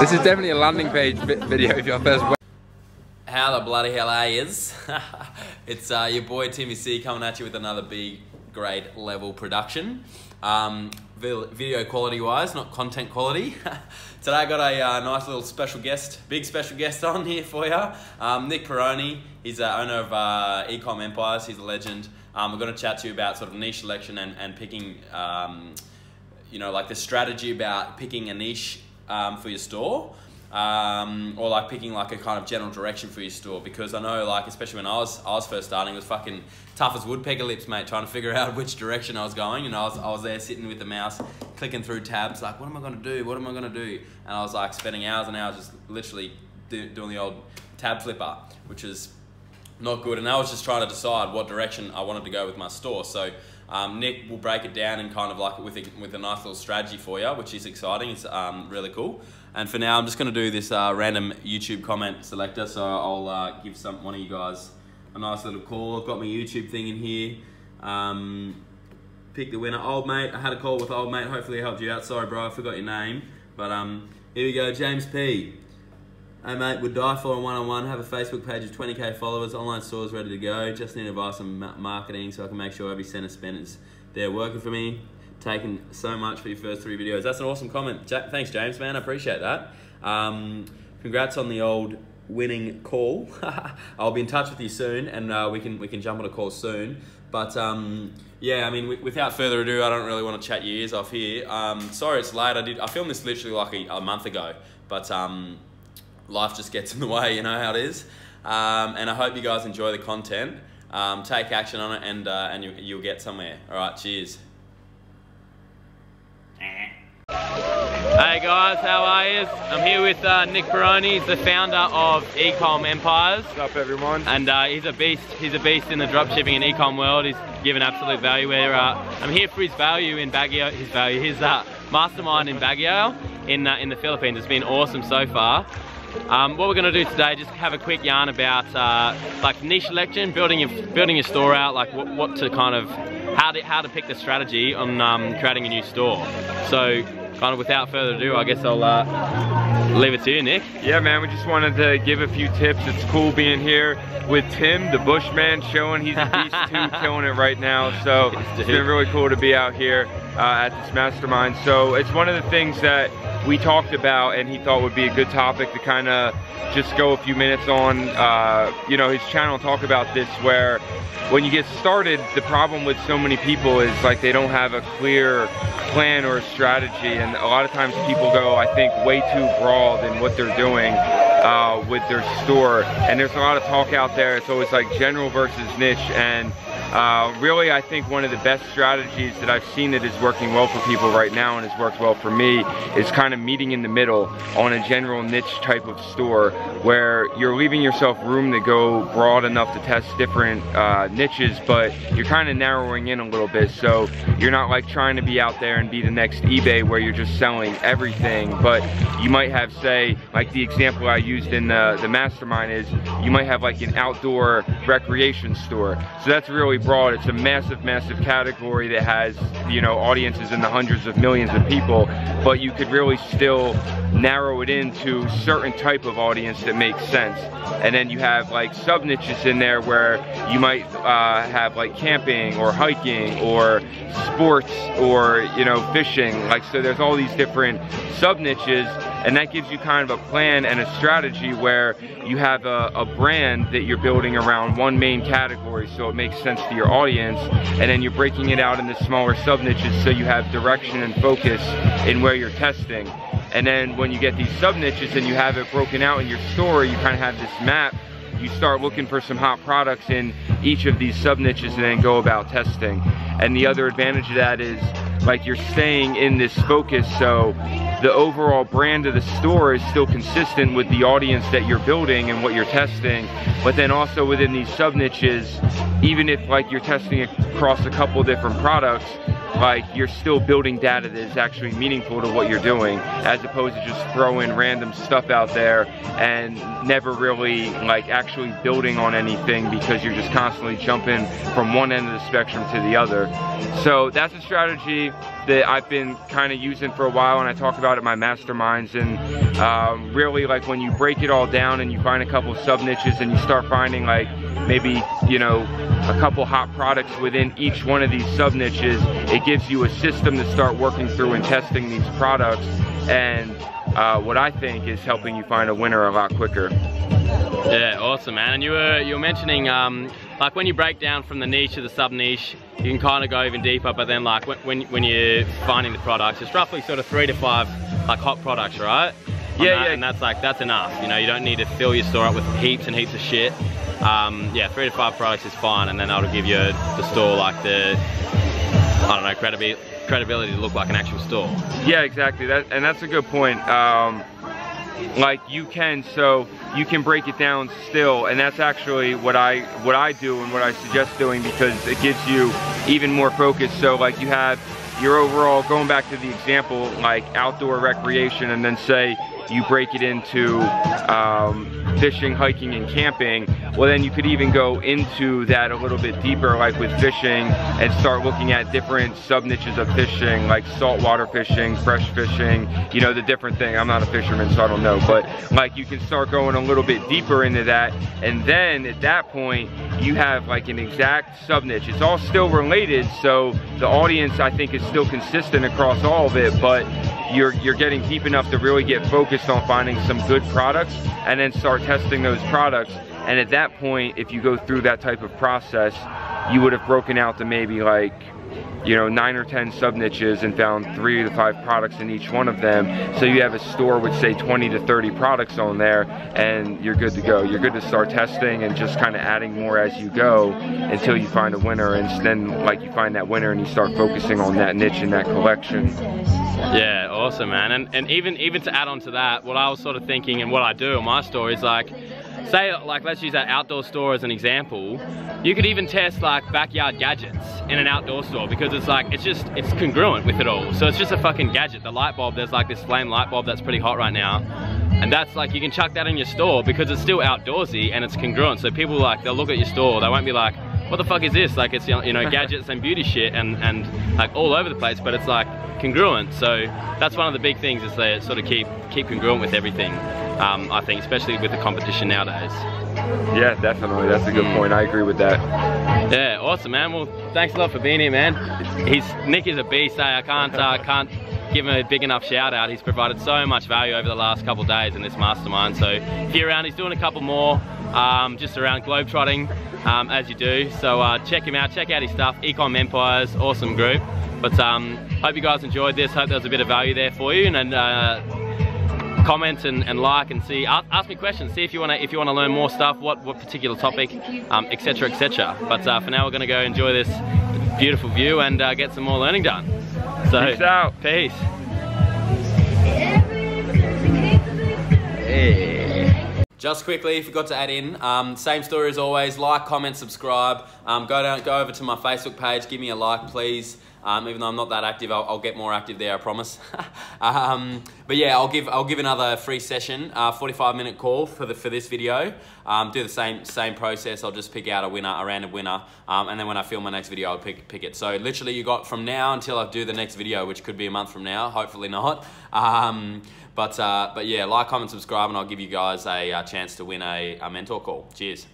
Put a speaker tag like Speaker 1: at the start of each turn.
Speaker 1: This is definitely a landing page video if you're first.
Speaker 2: How the bloody hell are yous? It's your boy Timmy C coming at you with another big, great level production. Video quality wise, not content quality. Today I got a nice little special guest, big special guest on here for you. Nick Peroni, he's the owner of Ecom Empires, he's a legend. We're going to chat to you about sort of niche selection and picking, you know, like the strategy about picking a niche for your store. Or like picking like a kind of general direction for your store, because I know, like, especially when I was first starting, it was fucking tough as woodpecker lips, mate, trying to figure out which direction I was going. And I was there sitting with the mouse, clicking through tabs, like, what am I gonna do? What am I gonna do? And I was like spending hours and hours just literally doing the old tab flipper, which is not good. And I was just trying to decide what direction I wanted to go with my store. So Nick will break it down and kind of like with a nice little strategy for you, which is exciting. It's really cool. And for now, I'm just going to do this random YouTube comment selector. So I'll give one of you guys a nice little call. I've got my YouTube thing in here. Pick the winner. Old mate. I had a call with old mate. Hopefully it helped you out. Sorry, bro. I forgot your name. But here we go. James P. Hey, mate. Would die for a one-on-one. Have a Facebook page of 20k followers. Online stores ready to go. Just need advice on marketing so I can make sure every cent spent is there working for me. Taken so much for your first 3 videos. That's an awesome comment. Thanks, James, man. I appreciate that. Congrats on the old winning call. I'll be in touch with you soon, and we can jump on a call soon. But yeah, I mean, without further ado, I don't really want to chat your ears off here. Sorry it's late. I filmed this literally like a month ago, but life just gets in the way. You know how it is. And I hope you guys enjoy the content. Take action on it, and you'll get somewhere. All right, cheers.
Speaker 3: Hey guys, how are you? I'm here with Nick Peroni. He's the founder of Ecom Empires.
Speaker 4: What's up, everyone?
Speaker 3: And he's a beast. He's a beast in the dropshipping and ecom world. He's given absolute value. I'm here for his value in Baguio. His mastermind in Baguio in the Philippines. It's been awesome so far. What we're going to do today, just have a quick yarn about like niche selection, building your store out, like what to kind of how to pick the strategy on creating a new store. So, kind of without further ado, I guess I'll leave it to you, Nick.
Speaker 4: Yeah, man, we just wanted to give a few tips. It's cool being here with Tim, the Bushman, showing he's a beast too, killing it right now. So it's been really cool to be out here at this mastermind. So it's one of the things that we talked about and he thought would be a good topic to kind of just go a few minutes on, you know, his channel, talk about this, where when you get started, the problem with so many people is like they don't have a clear plan or a strategy, and a lot of times people go, I think, way too broad in what they're doing with their store, and there's a lot of talk out there. It's always like general versus niche, and really I think one of the best strategies that I've seen that is working well for people right now and has worked well for me is kind of meeting in the middle on a general niche type of store, where you're leaving yourself room to go broad enough to test different niches, but you're kind of narrowing in a little bit, so you're not like trying to be out there and be the next eBay where you're just selling everything. But you might have, say, like the example I used in the mastermind is, you might have like an outdoor recreation store. So that's really broad. It's a massive category that has, you know, audiences in the hundreds of millions of people, but you could really still narrow it into certain type of audience that makes sense. And then you have like sub niches in there where you might have like camping or hiking or sports or, you know, fishing. Like, so there's all these different sub niches, and that gives you kind of a plan and a strategy where you have a brand that you're building around one main category, so it makes sense to your audience, and then you're breaking it out into smaller sub niches so you have direction and focus in where you're testing. And then when you get these sub niches and you have it broken out in your store, you kind of have this map. You start looking for some hot products in each of these sub niches and then go about testing. And the other advantage of that is, like, you're staying in this focus, so the overall brand of the store is still consistent with the audience that you're building and what you're testing. But then also within these sub niches, even if like you're testing across a couple different products, like you're still building data that is actually meaningful to what you're doing, as opposed to just throwing random stuff out there and never really like actually building on anything, because you're just constantly jumping from one end of the spectrum to the other. So that's a strategy that I've been kind of using for a while, and I talk about it in my masterminds. And really, like when you break it all down and you find a couple sub niches and you start finding like maybe, you know, a couple hot products within each one of these sub niches, it gives you a system to start working through and testing these products. And what I think is helping you find a winner a lot quicker.
Speaker 3: Yeah, awesome, man. And you were mentioning like when you break down from the niche to the sub niche, you can kind of go even deeper. But then like when you're finding the products, it's roughly sort of 3 to 5 like hot products, right?
Speaker 4: Yeah.
Speaker 3: And that's enough. You know, you don't need to fill your store up with heaps and heaps of shit. Yeah, 3 to 5 products is fine, and then that'll give you the store like the, I don't know, credibility to look like an actual store.
Speaker 4: Yeah, exactly. That's a good point. Like you can break it down still, and that's actually what I do and what I suggest doing, because it gives you even more focus. So like you have your overall, going back to the example, like outdoor recreation, and then say you break it into fishing, hiking, and camping. Well, then you could even go into that a little bit deeper, like with fishing, and start looking at different sub niches of fishing, like saltwater fishing, fresh fishing, you know, the different thing. I'm not a fisherman, so I don't know, but like you can start going a little bit deeper into that, and then at that point you have like an exact sub niche. It's all still related, so the audience, I think, is still consistent across all of it, but you're getting deep enough to really get focused on finding some good products and then start testing those products. And at that point, if you go through that type of process, you would have broken out to maybe like, you know, 9 or 10 sub niches and found 3 to 5 products in each one of them. So you have a store with say 20 to 30 products on there, and you're good to go. You're good to start testing and just kind of adding more as you go until you find a winner. And then like you find that winner and you start focusing on that niche and that collection.
Speaker 3: Yeah, awesome, man. And even to add on to that, what I was sort of thinking and what I do in my store is like, say like let's use that outdoor store as an example. You could even test like backyard gadgets in an outdoor store, because it's like it's congruent with it all. So it's just a fucking gadget. The light bulb, there's like this flame light bulb that's pretty hot right now, and that's like, you can chuck that in your store because it's still outdoorsy and it's congruent. So people like, they'll look at your store, they won't be like, what the fuck is this? Like it's, you know, gadgets and beauty shit and like all over the place, but it's like congruent. So that's one of the big things, is they sort of keep congruent with everything. I think, especially with the competition nowadays.
Speaker 4: Yeah, definitely. That's a good point. I agree with that.
Speaker 3: Yeah, awesome, man. Well, thanks a lot for being here, man. Nick is a beast. I can't give him a big enough shout out. He's provided so much value over the last couple of days in this mastermind. So if you're around, he's doing a couple more just around globetrotting, as you do. So check him out, check out his stuff. Ecom Empires, awesome group. But hope you guys enjoyed this. Hope there was a bit of value there for you. And comment and like, and see, ask me questions, see if you want to learn more stuff, what particular topic, etc, etc. But for now, we're going to go enjoy this beautiful view and get some more learning done. So
Speaker 4: peace out.
Speaker 3: Peace. Just quickly, forgot to add in, same story as always, like, comment, subscribe, go over to my Facebook page, give me a like please. Even though I'm not that active, I'll get more active there, I promise. But yeah, I'll give another free session, 45-minute call for this video. Do the same process. I'll just pick out a random winner, and then when I film my next video, I'll pick it. So literally, you got from now until I do the next video, which could be a month from now, hopefully not. But yeah, like, comment, subscribe, and I'll give you guys a chance to win a mentor call. Cheers.